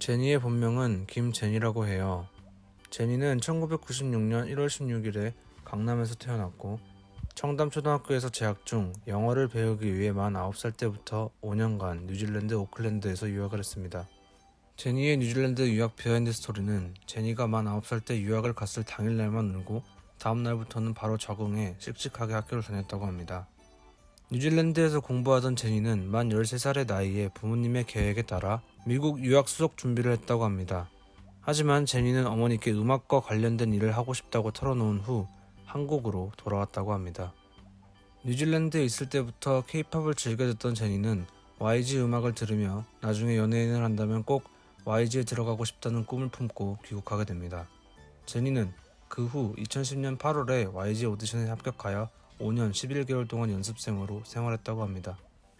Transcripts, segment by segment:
제니의 본명은 김제니라고 해요. 제니는 1996년 1월 16일에 강남에서 태어났고 청담초등학교에서 재학 중 영어를 배우기 위해 만 9살 때부터 5년간 뉴질랜드 오클랜드에서 유학을 했습니다. 제니의 뉴질랜드 유학 비하인드 스토리는 제니가 만 9살 때 유학을 갔을 당일날만 울고 다음날부터는 바로 적응해 씩씩하게 학교를 다녔다고 합니다. 뉴질랜드에서 공부하던 제니는 만 13살의 나이에 부모님의 계획에 따라 미국 유학 수속 준비를 했다고 합니다. 하지만 제니는 어머니께 음악과 관련된 일을 하고 싶다고 털어놓은 후 한국으로 돌아왔다고 합니다. 뉴질랜드에 있을 때부터 K-팝을 즐겨 듣던 제니는 YG 음악을 들으며 나중에 연예인을 한다면 꼭 YG에 들어가고 싶다는 꿈을 품고 귀국하게 됩니다. 제니는 그 후 2010년 8월에 YG 오디션에 합격하여 5년 11개월 동안 연습생으로 생활했다고 합니다.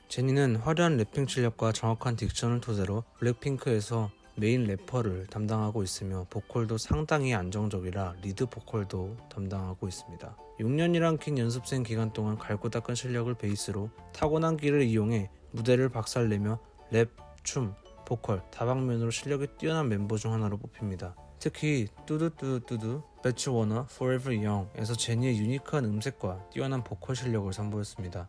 제니는 화려한 래핑 실력과 정확한 딕션을 토대로 블랙핑크에서 메인 래퍼를 담당하고 있으며 보컬도 상당히 안정적이라 리드 보컬도 담당하고 있습니다. 6년이란 긴 연습생 기간 동안 갈고 닦은 실력을 베이스로 타고난 기를 이용해 무대를 박살내며 랩, 춤, 보컬 다방면으로 실력이 뛰어난 멤버 중 하나로 뽑힙니다. 특히 뚜두뚜두뚜두 Bet You Wanna Forever Young에서 제니의 유니크한 음색과 뛰어난 보컬 실력을 선보였습니다.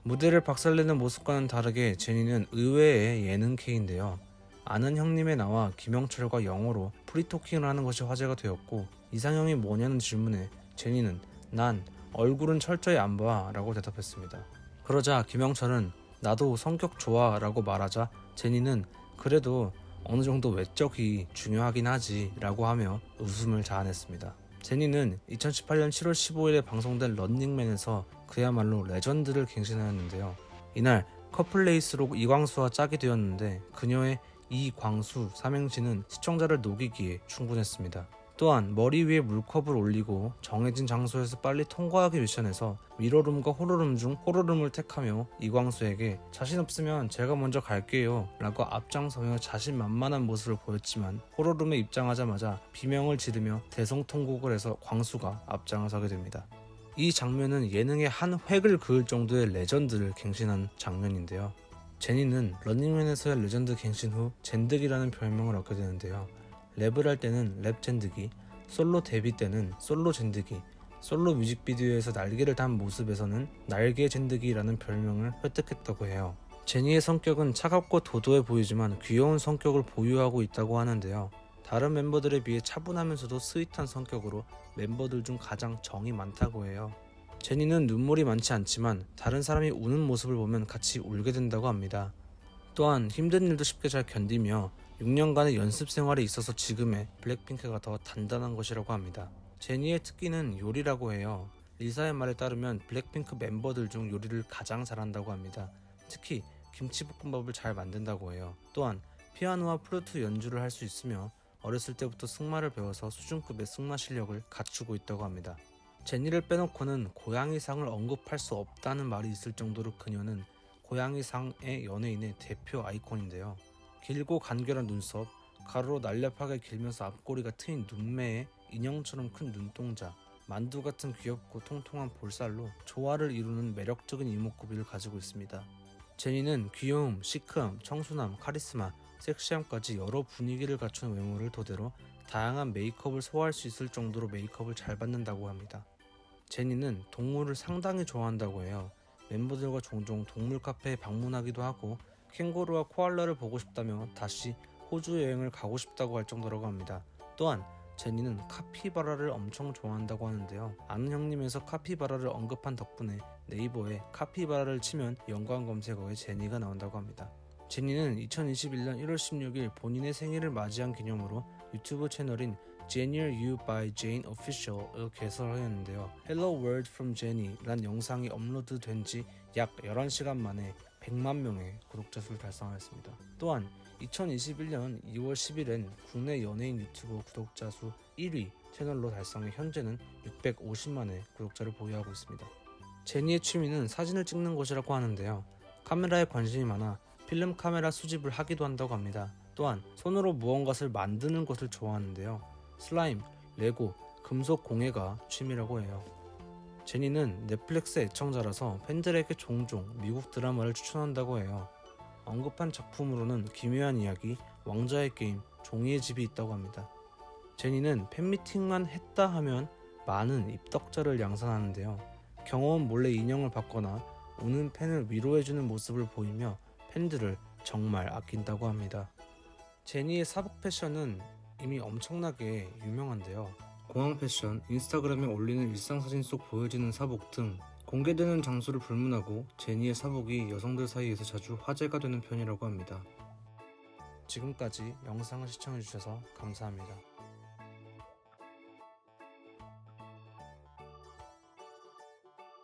무대를 박살내는 모습과는 다르게 제니는 의외의 예능캐인데요. 아는 형님에 나와 김영철과 영어로 프리토킹을 하는 것이 화제가 되었고 이상형이 뭐냐는 질문에 제니는 난 얼굴은 철저히 안 봐 라고 대답했습니다. 그러자 김영철은 나도 성격 좋아 라고 말하자 제니는 그래도 어느 정도 외적이 중요하긴 하지 라고 하며 웃음을 자아냈습니다. 제니는 2018년 7월 15일에 방송된 런닝맨에서 그야말로 레전드를 갱신하였는데요. 이날 커플레이스로 이광수와 짝이 되었는데 그녀의 이광수 삼행시는 시청자를 녹이기에 충분했습니다. 또한 머리 위에 물컵을 올리고 정해진 장소에서 빨리 통과하기 미션에서 미러룸과 호러룸 중 호러룸을 택하며 이광수에게 자신 없으면 제가 먼저 갈게요 라고 앞장서며 자신만만한 모습을 보였지만 호러룸에 입장하자마자 비명을 지르며 대성통곡을 해서 광수가 앞장을 서게 됩니다. 이 장면은 예능의 한 획을 그을 정도의 레전드를 갱신한 장면인데요. 제니는 런닝맨에서의 레전드 갱신 후 젠득이라는 별명을 얻게 되는데요. 랩을 할 때는 랩 젠드기, 솔로 데뷔 때는 솔로 젠드기, 솔로 뮤직비디오에서 날개를 단 모습에서는 날개 젠드기라는 별명을 획득했다고 해요. 제니의 성격은 차갑고 도도해 보이지만 귀여운 성격을 보유하고 있다고 하는데요. 다른 멤버들에 비해 차분하면서도 스윗한 성격으로 멤버들 중 가장 정이 많다고 해요. 제니는 눈물이 많지 않지만 다른 사람이 우는 모습을 보면 같이 울게 된다고 합니다. 또한 힘든 일도 쉽게 잘 견디며 6년간의 연습 생활에 있어서 지금의 블랙핑크가 더 단단한 것이라고 합니다. 제니의 특기는 요리라고 해요. 리사의 말에 따르면 블랙핑크 멤버들 중 요리를 가장 잘한다고 합니다. 특히 김치볶음밥을 잘 만든다고 해요. 또한 피아노와 플루트 연주를 할 수 있으며 어렸을 때부터 승마를 배워서 수준급의 승마 실력을 갖추고 있다고 합니다. 제니를 빼놓고는 고양이상을 언급할 수 없다는 말이 있을 정도로 그녀는 고양이상의 연예인의 대표 아이콘인데요. 길고 간결한 눈썹, 가로로 날렵하게 길면서 앞꼬리가 트인 눈매에 인형처럼 큰 눈동자, 만두 같은 귀엽고 통통한 볼살로 조화를 이루는 매력적인 이목구비를 가지고 있습니다. 제니는 귀여움, 시크함, 청순함, 카리스마, 섹시함까지 여러 분위기를 갖춘 외모를 토대로 다양한 메이크업을 소화할 수 있을 정도로 메이크업을 잘 받는다고 합니다. 제니는 동물을 상당히 좋아한다고 해요. 멤버들과 종종 동물 카페에 방문하기도 하고 캥거루와 코알라를 보고 싶다며 다시 호주 여행을 가고 싶다고 할 정도라고 합니다. 또한 제니는 카피바라를 엄청 좋아한다고 하는데요. 아는 형님에서 카피바라를 언급한 덕분에 네이버에 카피바라를 치면 연관 검색어에 제니가 나온다고 합니다. 제니는 2021년 1월 16일 본인의 생일을 맞이한 기념으로 유튜브 채널인 Janier You by Jane Official을 개설하였는데요. Hello World from Jenny 란 영상이 업로드된 지 약 11시간 만에 100만 명의 구독자 수를 달성하였습니다. 또한 2021년 2월 10일엔 국내 연예인 유튜버 구독자 수 1위 채널로 달성해 현재는 650만의 구독자를 보유하고 있습니다. 제니의 취미는 사진을 찍는 것이라고 하는데요. 카메라에 관심이 많아 필름 카메라 수집을 하기도 한다고 합니다. 또한 손으로 무언가를 만드는 것을 좋아하는데요. 슬라임, 레고, 금속 공예가 취미라고 해요. 제니는 넷플릭스 애청자라서 팬들에게 종종 미국 드라마를 추천한다고 해요. 언급한 작품으로는 기묘한 이야기, 왕자의 게임, 종이의 집이 있다고 합니다. 제니는 팬미팅만 했다 하면 많은 입덕자를 양산하는데요. 경호원 몰래 인형을 받거나 우는 팬을 위로해주는 모습을 보이며 팬들을 정말 아낀다고 합니다. 제니의 사복 패션은 이미 엄청나게 유명한데요. 공항 패션, 인스타그램에 올리는 일상사진 속 보여지는 사복 등 공개되는 장소를 불문하고 제니의 사복이 여성들 사이에서 자주 화제가 되는 편이라고 합니다. 지금까지 영상을 시청해주셔서 감사합니다.